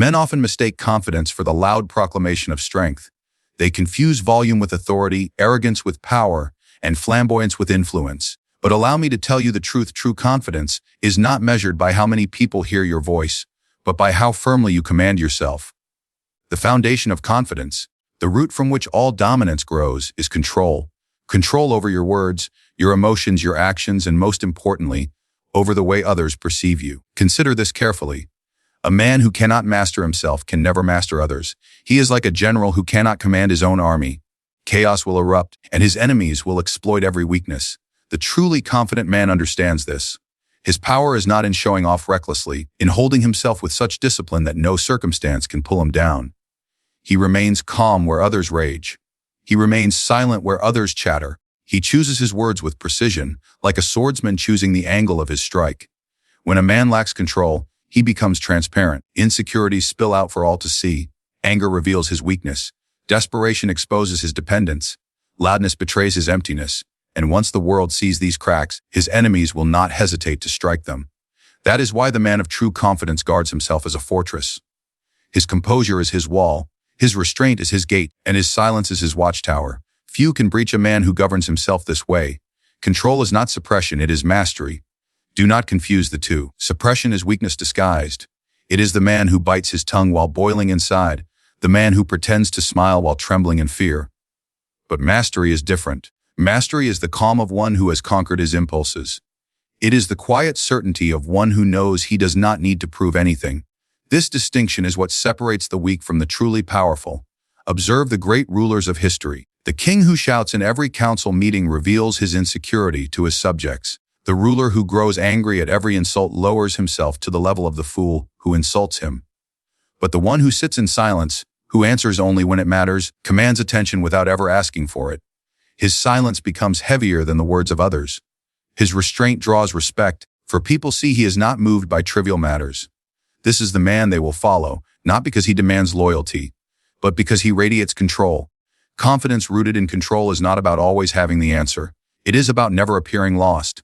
Men often mistake confidence for the loud proclamation of strength. They confuse volume with authority, arrogance with power, and flamboyance with influence. But allow me to tell you the truth: true confidence is not measured by how many people hear your voice, but by how firmly you command yourself. The foundation of confidence, the root from which all dominance grows, is control. Control over your words, your emotions, your actions, and most importantly, over the way others perceive you. Consider this carefully. A man who cannot master himself can never master others. He is like a general who cannot command his own army. Chaos will erupt, and his enemies will exploit every weakness. The truly confident man understands this. His power is not in showing off recklessly, in holding himself with such discipline that no circumstance can pull him down. He remains calm where others rage. He remains silent where others chatter. He chooses his words with precision, like a swordsman choosing the angle of his strike. When a man lacks control, he becomes transparent. Insecurities spill out for all to see. Anger reveals his weakness. Desperation exposes his dependence. Loudness betrays his emptiness. And once the world sees these cracks, his enemies will not hesitate to strike them. That is why the man of true confidence guards himself as a fortress. His composure is his wall, his restraint is his gate, and his silence is his watchtower. Few can breach a man who governs himself this way. Control is not suppression, it is mastery. Do not confuse the two. Suppression is weakness disguised. It is the man who bites his tongue while boiling inside, the man who pretends to smile while trembling in fear. But mastery is different. Mastery is the calm of one who has conquered his impulses. It is the quiet certainty of one who knows he does not need to prove anything. This distinction is what separates the weak from the truly powerful. Observe the great rulers of history. The king who shouts in every council meeting reveals his insecurity to his subjects. The ruler who grows angry at every insult lowers himself to the level of the fool who insults him. But the one who sits in silence, who answers only when it matters, commands attention without ever asking for it. His silence becomes heavier than the words of others. His restraint draws respect, for people see he is not moved by trivial matters. This is the man they will follow, not because he demands loyalty, but because he radiates control. Confidence rooted in control is not about always having the answer. It is about never appearing lost.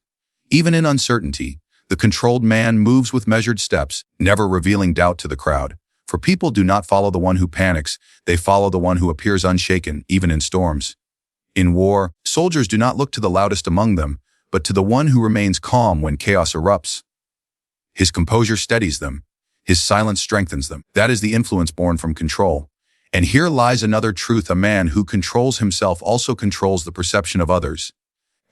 Even in uncertainty, the controlled man moves with measured steps, never revealing doubt to the crowd. For people do not follow the one who panics, they follow the one who appears unshaken, even in storms. In war, soldiers do not look to the loudest among them, but to the one who remains calm when chaos erupts. His composure steadies them. His silence strengthens them. That is the influence born from control. And here lies another truth: a man who controls himself also controls the perception of others.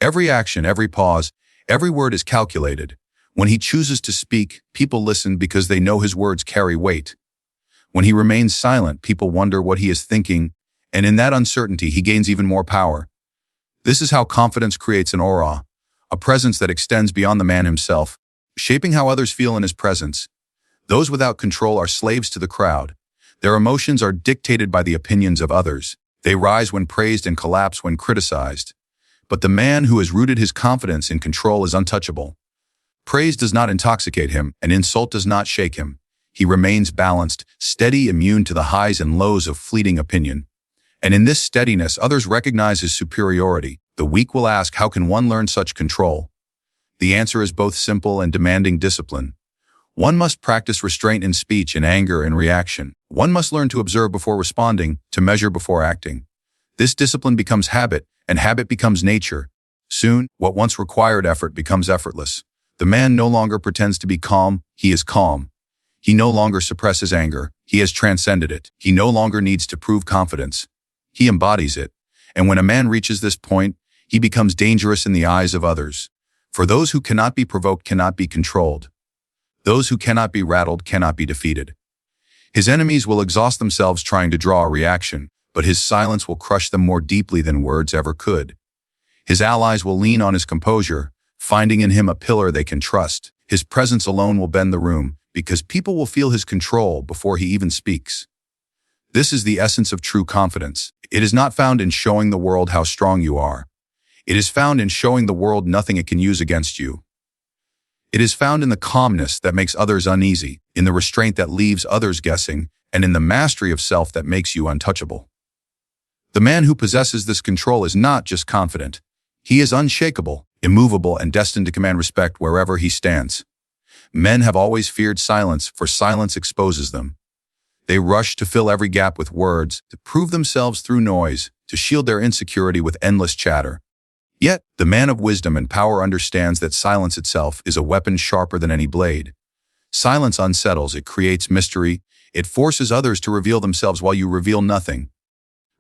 Every action, every pause, every word is calculated. When he chooses to speak, people listen because they know his words carry weight. When he remains silent, people wonder what he is thinking, and in that uncertainty he gains even more power. This is how confidence creates an aura, a presence that extends beyond the man himself, shaping how others feel in his presence. Those without control are slaves to the crowd. Their emotions are dictated by the opinions of others. They rise when praised and collapse when criticized. But the man who has rooted his confidence in control is untouchable. Praise does not intoxicate him, and insult does not shake him. He remains balanced, steady, immune to the highs and lows of fleeting opinion. And in this steadiness, others recognize his superiority. The weak will ask, how can one learn such control? The answer is both simple and demanding discipline. One must practice restraint in speech, in anger, in reaction. One must learn to observe before responding, to measure before acting. This discipline becomes habit, and habit becomes nature. Soon, what once required effort becomes effortless. The man no longer pretends to be calm, he is calm. He no longer suppresses anger, he has transcended it. He no longer needs to prove confidence. He embodies it. And when a man reaches this point, he becomes dangerous in the eyes of others. For those who cannot be provoked cannot be controlled. Those who cannot be rattled cannot be defeated. His enemies will exhaust themselves trying to draw a reaction, but his silence will crush them more deeply than words ever could. His allies will lean on his composure, finding in him a pillar they can trust. His presence alone will bend the room, because people will feel his control before he even speaks. This is the essence of true confidence. It is not found in showing the world how strong you are. It is found in showing the world nothing it can use against you. It is found in the calmness that makes others uneasy, in the restraint that leaves others guessing, and in the mastery of self that makes you untouchable. The man who possesses this control is not just confident. He is unshakable, immovable, and destined to command respect wherever he stands. Men have always feared silence, for silence exposes them. They rush to fill every gap with words, to prove themselves through noise, to shield their insecurity with endless chatter. Yet, the man of wisdom and power understands that silence itself is a weapon sharper than any blade. Silence unsettles, it creates mystery, it forces others to reveal themselves while you reveal nothing.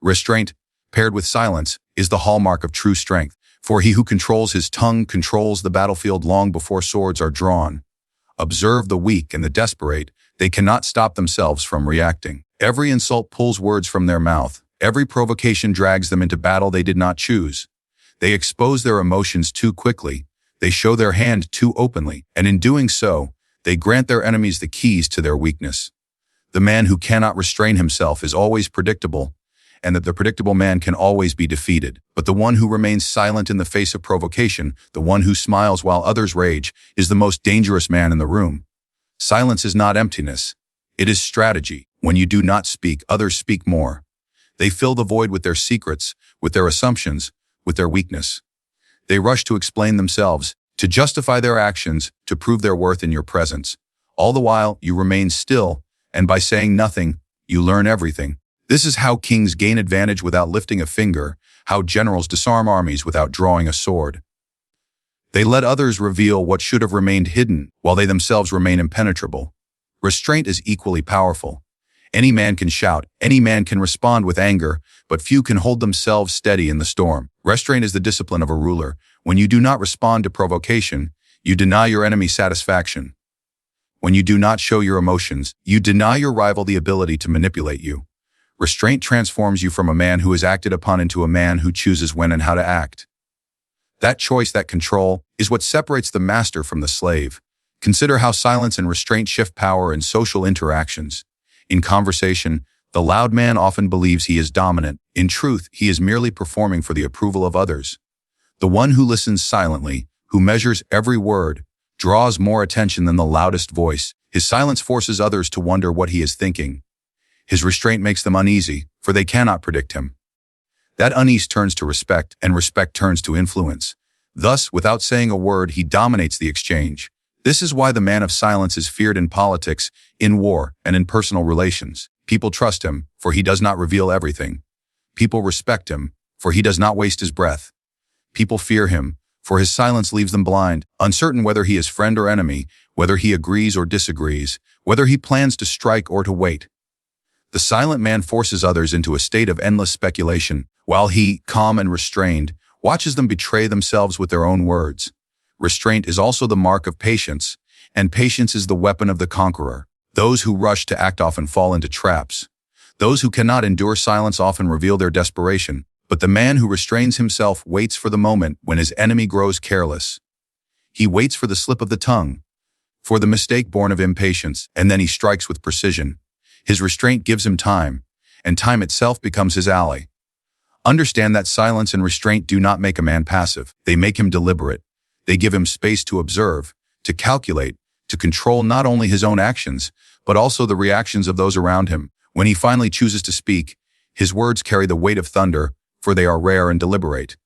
Restraint, paired with silence, is the hallmark of true strength, for he who controls his tongue controls the battlefield long before swords are drawn. Observe the weak and the desperate, they cannot stop themselves from reacting. Every insult pulls words from their mouth, every provocation drags them into battle they did not choose. They expose their emotions too quickly, they show their hand too openly, and in doing so, they grant their enemies the keys to their weakness. The man who cannot restrain himself is always predictable, and that the predictable man can always be defeated. But the one who remains silent in the face of provocation, the one who smiles while others rage, is the most dangerous man in the room. Silence is not emptiness. It is strategy. When you do not speak, others speak more. They fill the void with their secrets, with their assumptions, with their weakness. They rush to explain themselves, to justify their actions, to prove their worth in your presence. All the while, you remain still, and by saying nothing, you learn everything. This is how kings gain advantage without lifting a finger, how generals disarm armies without drawing a sword. They let others reveal what should have remained hidden, while they themselves remain impenetrable. Restraint is equally powerful. Any man can shout, any man can respond with anger, but few can hold themselves steady in the storm. Restraint is the discipline of a ruler. When you do not respond to provocation, you deny your enemy satisfaction. When you do not show your emotions, you deny your rival the ability to manipulate you. Restraint transforms you from a man who is acted upon into a man who chooses when and how to act. That choice, that control, is what separates the master from the slave. Consider how silence and restraint shift power in social interactions. In conversation, the loud man often believes he is dominant. In truth, he is merely performing for the approval of others. The one who listens silently, who measures every word, draws more attention than the loudest voice. His silence forces others to wonder what he is thinking. His restraint makes them uneasy, for they cannot predict him. That unease turns to respect, and respect turns to influence. Thus, without saying a word, he dominates the exchange. This is why the man of silence is feared in politics, in war, and in personal relations. People trust him, for he does not reveal everything. People respect him, for he does not waste his breath. People fear him, for his silence leaves them blind, uncertain whether he is friend or enemy, whether he agrees or disagrees, whether he plans to strike or to wait. The silent man forces others into a state of endless speculation, while he, calm and restrained, watches them betray themselves with their own words. Restraint is also the mark of patience, and patience is the weapon of the conqueror. Those who rush to act often fall into traps. Those who cannot endure silence often reveal their desperation, but the man who restrains himself waits for the moment when his enemy grows careless. He waits for the slip of the tongue, for the mistake born of impatience, and then he strikes with precision. His restraint gives him time, and time itself becomes his ally. Understand that silence and restraint do not make a man passive. They make him deliberate. They give him space to observe, to calculate, to control not only his own actions, but also the reactions of those around him. When he finally chooses to speak, his words carry the weight of thunder, for they are rare and deliberate.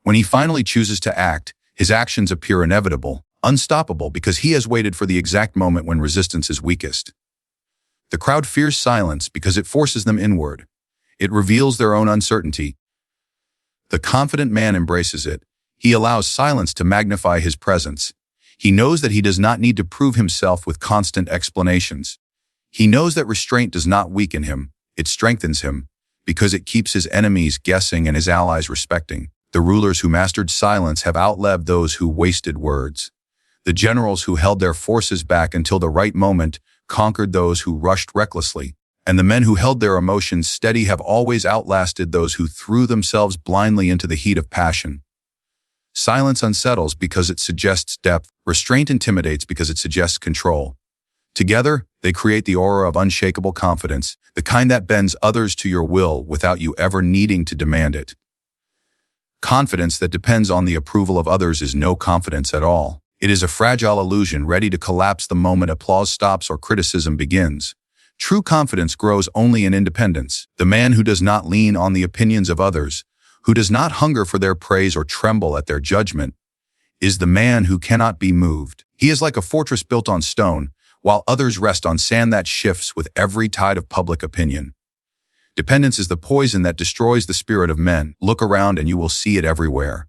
When he finally chooses to act, his actions appear inevitable, unstoppable, because he has waited for the exact moment when resistance is weakest. The crowd fears silence because it forces them inward. It reveals their own uncertainty. The confident man embraces it. He allows silence to magnify his presence. He knows that he does not need to prove himself with constant explanations. He knows that restraint does not weaken him, it strengthens him, because it keeps his enemies guessing and his allies respecting. The rulers who mastered silence have outlived those who wasted words. The generals who held their forces back until the right moment conquered those who rushed recklessly, and the men who held their emotions steady have always outlasted those who threw themselves blindly into the heat of passion. Silence unsettles because it suggests depth. Restraint intimidates because it suggests control. Together, they create the aura of unshakable confidence, the kind that bends others to your will without you ever needing to demand it. Confidence that depends on the approval of others is no confidence at all. It is a fragile illusion ready to collapse the moment applause stops or criticism begins. True confidence grows only in independence. The man who does not lean on the opinions of others, who does not hunger for their praise or tremble at their judgment, is the man who cannot be moved. He is like a fortress built on stone, while others rest on sand that shifts with every tide of public opinion. Dependence is the poison that destroys the spirit of men. Look around and you will see it everywhere.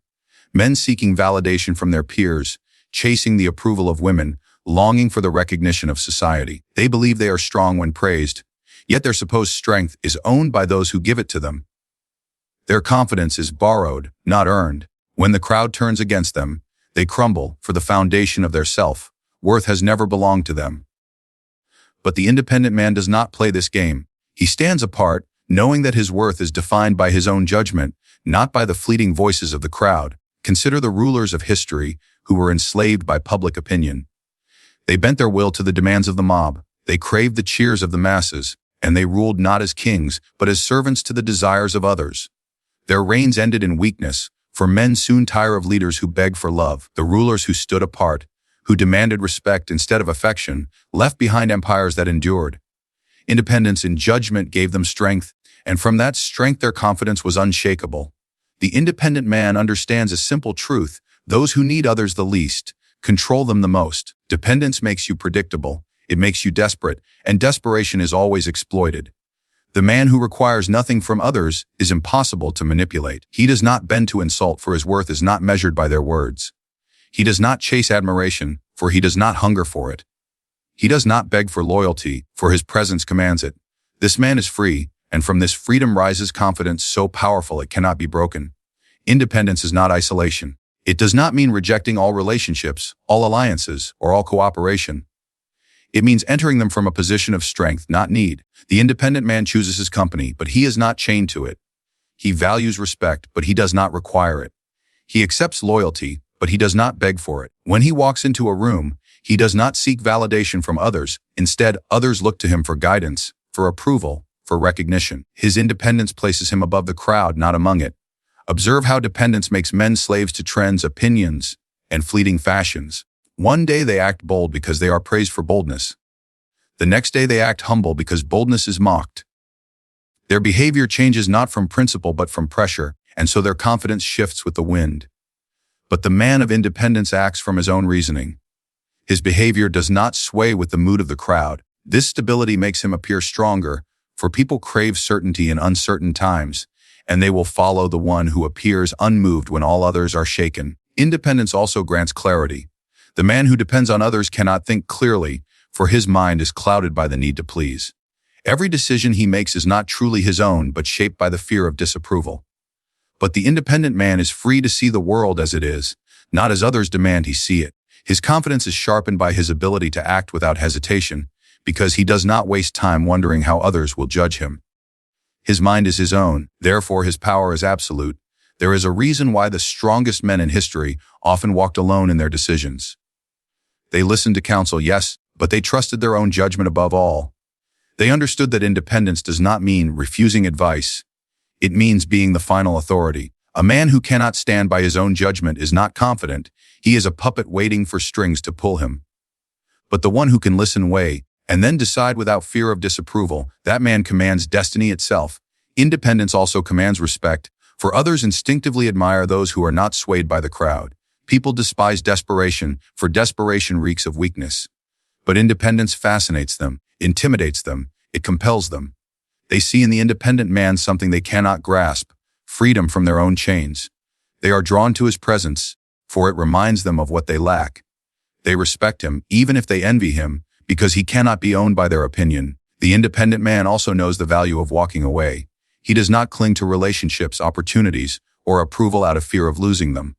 Men seeking validation from their peers, chasing the approval of women, longing for the recognition of society. They believe they are strong when praised, yet their supposed strength is owned by those who give it to them. Their confidence is borrowed, not earned. When the crowd turns against them, they crumble, for the foundation of their self-worth has never belonged to them. But the independent man does not play this game. He stands apart, knowing that his worth is defined by his own judgment, not by the fleeting voices of the crowd. Consider the rulers of history who were enslaved by public opinion. They bent their will to the demands of the mob. They craved the cheers of the masses, and they ruled not as kings, but as servants to the desires of others. Their reigns ended in weakness, for men soon tire of leaders who beg for love. The rulers who stood apart, who demanded respect instead of affection, left behind empires that endured. Independence in judgment gave them strength, and from that strength their confidence was unshakable. The independent man understands a simple truth: those who need others the least control them the most. Dependence makes you predictable, it makes you desperate, and desperation is always exploited. The man who requires nothing from others is impossible to manipulate. He does not bend to insult, for his worth is not measured by their words. He does not chase admiration, for he does not hunger for it. He does not beg for loyalty, for his presence commands it. This man is free, and from this freedom rises confidence so powerful it cannot be broken. Independence is not isolation. It does not mean rejecting all relationships, all alliances, or all cooperation. It means entering them from a position of strength, not need. The independent man chooses his company, but he is not chained to it. He values respect, but he does not require it. He accepts loyalty, but he does not beg for it. When he walks into a room, he does not seek validation from others. Instead, others look to him for guidance, for approval, for recognition. His independence places him above the crowd, not among it. Observe how dependence makes men slaves to trends, opinions, and fleeting fashions. One day they act bold because they are praised for boldness. The next day they act humble because boldness is mocked. Their behavior changes not from principle but from pressure, and so their confidence shifts with the wind. But the man of independence acts from his own reasoning. His behavior does not sway with the mood of the crowd. This stability makes him appear stronger, for people crave certainty in uncertain times, and they will follow the one who appears unmoved when all others are shaken. Independence also grants clarity. The man who depends on others cannot think clearly, for his mind is clouded by the need to please. Every decision he makes is not truly his own, but shaped by the fear of disapproval. But the independent man is free to see the world as it is, not as others demand he see it. His confidence is sharpened by his ability to act without hesitation, because he does not waste time wondering how others will judge him. His mind is his own, therefore his power is absolute. There is a reason why the strongest men in history often walked alone in their decisions. They listened to counsel, yes, but they trusted their own judgment above all. They understood that independence does not mean refusing advice. It means being the final authority. A man who cannot stand by his own judgment is not confident. He is a puppet waiting for strings to pull him. But the one who can listen, weigh, and then decide without fear of disapproval, that man commands destiny itself. Independence also commands respect, for others instinctively admire those who are not swayed by the crowd. People despise desperation, for desperation reeks of weakness. But independence fascinates them, intimidates them, it compels them. They see in the independent man something they cannot grasp, freedom from their own chains. They are drawn to his presence, for it reminds them of what they lack. They respect him, even if they envy him, because he cannot be owned by their opinion. The independent man also knows the value of walking away. He does not cling to relationships, opportunities, or approval out of fear of losing them.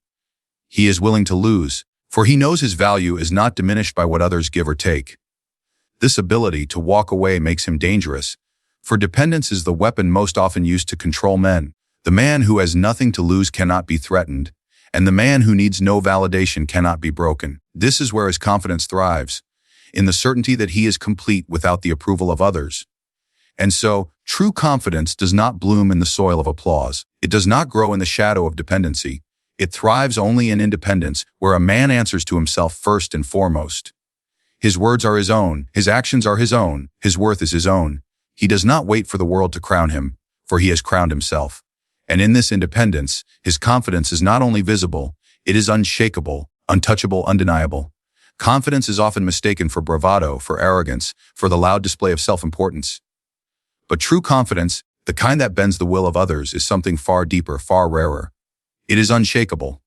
He is willing to lose, for he knows his value is not diminished by what others give or take. This ability to walk away makes him dangerous, for dependence is the weapon most often used to control men. The man who has nothing to lose cannot be threatened, and the man who needs no validation cannot be broken. This is where his confidence thrives, in the certainty that he is complete without the approval of others. And so, true confidence does not bloom in the soil of applause. It does not grow in the shadow of dependency. It thrives only in independence, where a man answers to himself first and foremost. His words are his own, his actions are his own, his worth is his own. He does not wait for the world to crown him, for he has crowned himself. And in this independence, his confidence is not only visible, it is unshakable, untouchable, undeniable. Confidence is often mistaken for bravado, for arrogance, for the loud display of self-importance. But true confidence, the kind that bends the will of others, is something far deeper, far rarer. It is unshakable.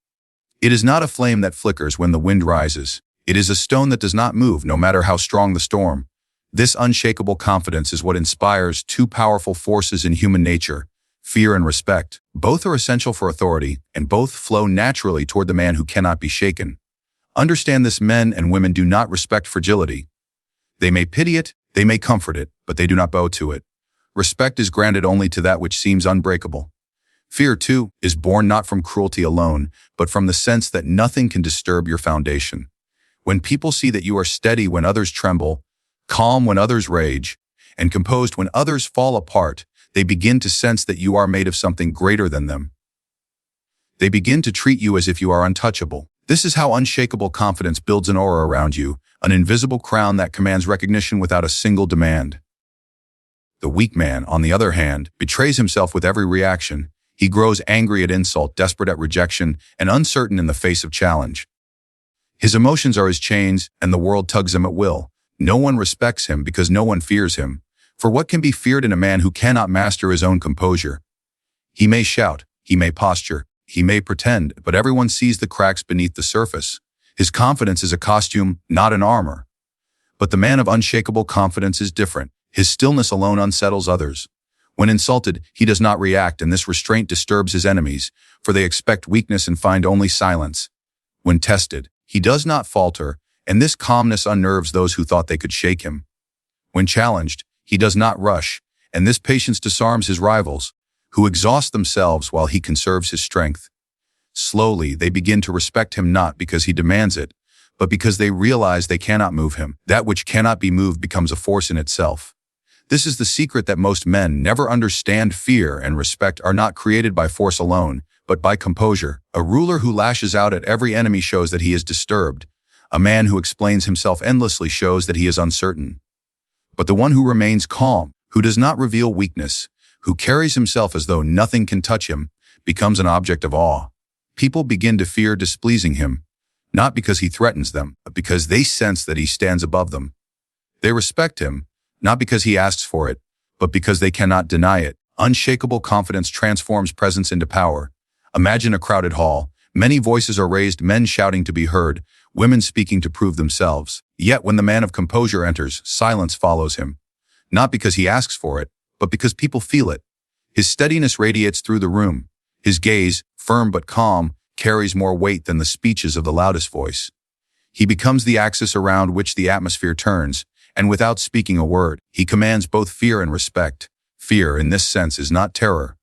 It is not a flame that flickers when the wind rises. It is a stone that does not move, no matter how strong the storm. This unshakable confidence is what inspires two powerful forces in human nature: fear and respect. Both are essential for authority, and both flow naturally toward the man who cannot be shaken. Understand this: men and women do not respect fragility. They may pity it, they may comfort it, but they do not bow to it. Respect is granted only to that which seems unbreakable. Fear, too, is born not from cruelty alone, but from the sense that nothing can disturb your foundation. When people see that you are steady when others tremble, calm when others rage, and composed when others fall apart, they begin to sense that you are made of something greater than them. They begin to treat you as if you are untouchable. This is how unshakable confidence builds an aura around you, an invisible crown that commands recognition without a single demand. The weak man, on the other hand, betrays himself with every reaction. He grows angry at insult, desperate at rejection, and uncertain in the face of challenge. His emotions are his chains, and the world tugs him at will. No one respects him because no one fears him. For what can be feared in a man who cannot master his own composure? He may shout, he may posture, he may pretend, but everyone sees the cracks beneath the surface. His confidence is a costume, not an armor. But the man of unshakable confidence is different. His stillness alone unsettles others. When insulted, he does not react, and this restraint disturbs his enemies, for they expect weakness and find only silence. When tested, he does not falter, and this calmness unnerves those who thought they could shake him. When challenged, he does not rush, and this patience disarms his rivals, who exhaust themselves while he conserves his strength. Slowly, they begin to respect him not because he demands it, but because they realize they cannot move him. That which cannot be moved becomes a force in itself. This is the secret that most men never understand. Fear and respect are not created by force alone, but by composure. A ruler who lashes out at every enemy shows that he is disturbed. A man who explains himself endlessly shows that he is uncertain. But the one who remains calm, who does not reveal weakness, who carries himself as though nothing can touch him, becomes an object of awe. People begin to fear displeasing him, not because he threatens them, but because they sense that he stands above them. They respect him, not because he asks for it, but because they cannot deny it. Unshakable confidence transforms presence into power. Imagine a crowded hall. Many voices are raised, men shouting to be heard, women speaking to prove themselves. Yet when the man of composure enters, silence follows him. Not because he asks for it, but because people feel it. His steadiness radiates through the room. His gaze, firm but calm, carries more weight than the speeches of the loudest voice. He becomes the axis around which the atmosphere turns, and without speaking a word, he commands both fear and respect. Fear, in this sense, is not terror.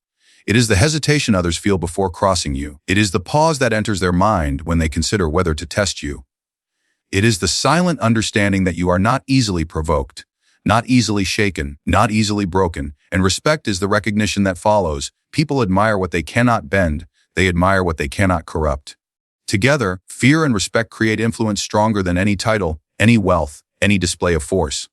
It is the hesitation others feel before crossing you. It is the pause that enters their mind when they consider whether to test you. It is the silent understanding that you are not easily provoked, not easily shaken, not easily broken, and respect is the recognition that follows. People admire what they cannot bend, they admire what they cannot corrupt. Together, fear and respect create influence stronger than any title, any wealth, any display of force.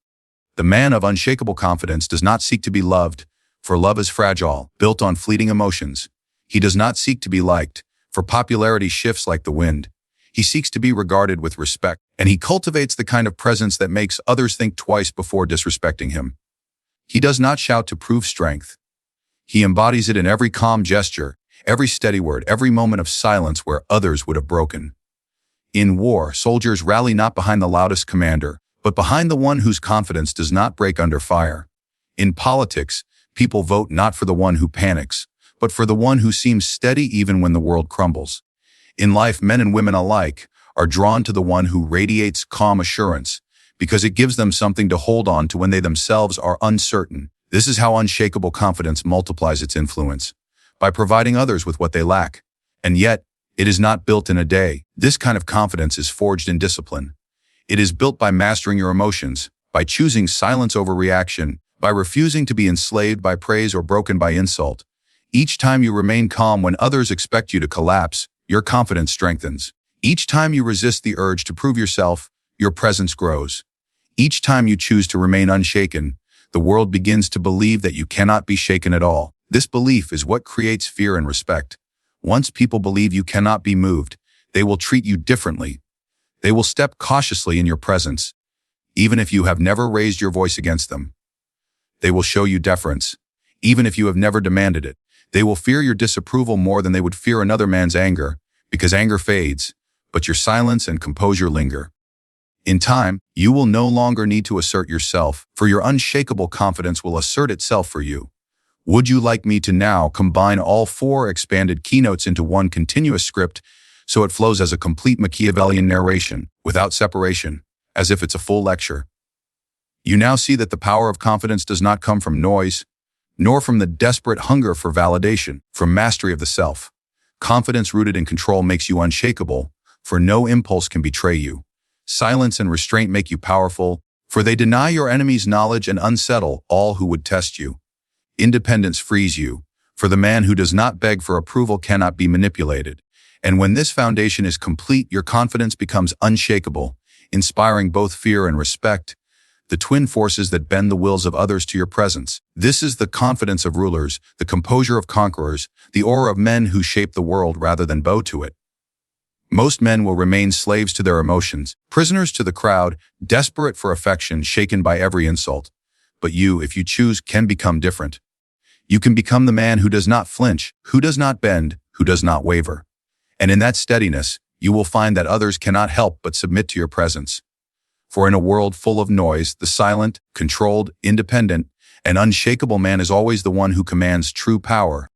The man of unshakable confidence does not seek to be loved, for love is fragile, built on fleeting emotions. He does not seek to be liked, for popularity shifts like the wind. He seeks to be regarded with respect, and he cultivates the kind of presence that makes others think twice before disrespecting him. He does not shout to prove strength. He embodies it in every calm gesture, every steady word, every moment of silence where others would have broken. In war, soldiers rally not behind the loudest commander, but behind the one whose confidence does not break under fire. In politics, people vote not for the one who panics, but for the one who seems steady even when the world crumbles. In life, men and women alike are drawn to the one who radiates calm assurance, because it gives them something to hold on to when they themselves are uncertain. This is how unshakable confidence multiplies its influence, by providing others with what they lack. And yet, it is not built in a day. This kind of confidence is forged in discipline. It is built by mastering your emotions, by choosing silence over reaction, by refusing to be enslaved by praise or broken by insult. Each time you remain calm when others expect you to collapse, your confidence strengthens. Each time you resist the urge to prove yourself, your presence grows. Each time you choose to remain unshaken, the world begins to believe that you cannot be shaken at all. This belief is what creates fear and respect. Once people believe you cannot be moved, they will treat you differently. They will step cautiously in your presence, even if you have never raised your voice against them. They will show you deference, even if you have never demanded it. They will fear your disapproval more than they would fear another man's anger, because anger fades, but your silence and composure linger. In time, you will no longer need to assert yourself, for your unshakable confidence will assert itself for you. Would you like me to now combine all 4 expanded keynotes into one continuous script so it flows as a complete Machiavellian narration, without separation, as if it's a full lecture? You now see that the power of confidence does not come from noise, nor from the desperate hunger for validation, from mastery of the self. Confidence rooted in control makes you unshakable, for no impulse can betray you. Silence and restraint make you powerful, for they deny your enemies knowledge and unsettle all who would test you. Independence frees you, for the man who does not beg for approval cannot be manipulated. And when this foundation is complete, your confidence becomes unshakable, inspiring both fear and respect, the twin forces that bend the wills of others to your presence. This is the confidence of rulers, the composure of conquerors, the aura of men who shape the world rather than bow to it. Most men will remain slaves to their emotions, prisoners to the crowd, desperate for affection, shaken by every insult. But you, if you choose, can become different. You can become the man who does not flinch, who does not bend, who does not waver. And in that steadiness, you will find that others cannot help but submit to your presence. For in a world full of noise, the silent, controlled, independent, and unshakable man is always the one who commands true power.